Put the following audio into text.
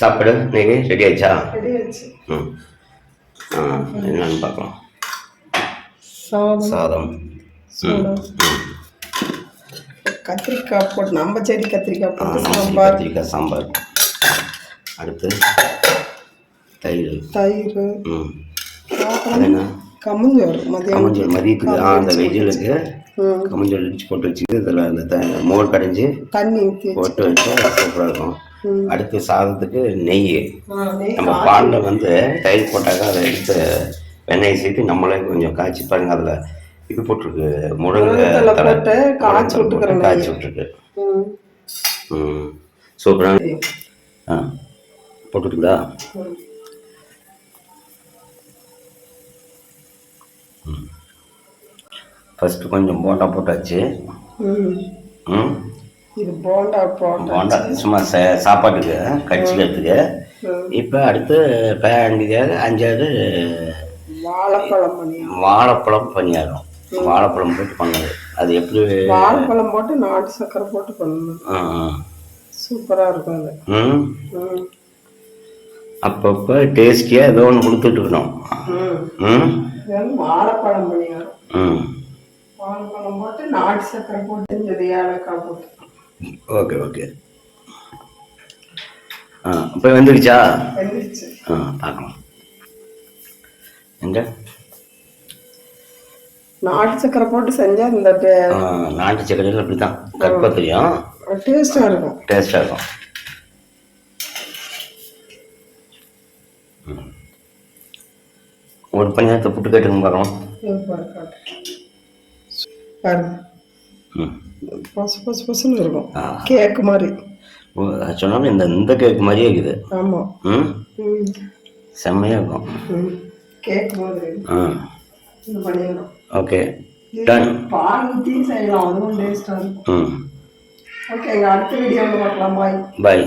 சாப்பாடு இன்னைக்கு ரெடி ஆயிடுச்சா? ரெடி ஆயிடுச்சு. ம். என்னன்னு பார்க்கலாம். சாதம், கத்திரிக்காய் போட்டு நம்ம செடி கத்திரிக்காய் போட்டு சாம்பார். கத்திரிக்காய் சாம்பார். அடுத்து தயிர். கம்மஞ்சோறு மதியத்துக்கு அந்த வெயிலுக்கு கம்மஞ்சோறு அடிச்சு போட்டு வச்சுட்டு இதில் அந்த மோர் கடைஞ்சி தண்ணி போட்டு வச்சா சூப்பராக இருக்கும். அடுத்து சாதத்துக்கு நெய். நம்ம பாலில் வந்து தயிர் போட்டாக்கா அதை எடுத்து வெண்ணெய் சேர்த்து நம்மளே கொஞ்சம் காய்ச்சி பாருங்க. அதில் இது போட்டிருக்கு, முருங்கை காய்ச்சி விட்டுருக்கு. சூப்பராக போட்டுருக்குதா? ஃபஸ்ட்டு கொஞ்சம் போண்டா போட்டாச்சு. இது போண்டா சும்மா சாப்பாட்டுக்கு கடிச்சிக்கிறதுக்கு. இப்போ அடுத்து பேண்டிக்காக 5 வாழைப்பழம் பணியாரம். வாழைப்பழம் போட்டு பண்ணது. அது எப்படி? வாழைப்பழம் போட்டு நாட்டு சக்கரை போட்டு பண்ணணும். சூப்பராக இருக்கும் அது. அப்பப்போ டேஸ்டியாக ஏதோ ஒன்று கொடுத்துட்டு இருக்கணும். வாழைப்பழம் பணியாரம். வாழைப்பழம் போட்டு நாட்டு சக்கரை போட்டு ஏலக்காய் போட்டு. ஓகே. இப்போ வந்துடுச்சா? வந்துடுச்சு. பார்க்கலாம். எங்க நாட்டு சக்கரை போட்டு செஞ்சா இந்த நாட்டு சக்கரையில் அப்படி தான் கற்ப தெரியும். டேஸ்டாக இருக்கும். ஒரு பணியாரத்தை புட்டு கேட்டுங்க பார்க்கலாம். பசுன்னு இருக்கும். கேக்கு மாதிரி சொன்னாலும் இந்த கேக்கு மாதிரியே இருக்குது. ஆமாம். செம்மையாக இருக்கும். கேக் மாதிரி. Okay, ton. பால் ஊற்றி செய்யலாம், அதுவும் டேஸ்டாக இருக்கும். ஓகே, அடுத்த வீடியோவில் பார்க்கலாம். பாய்.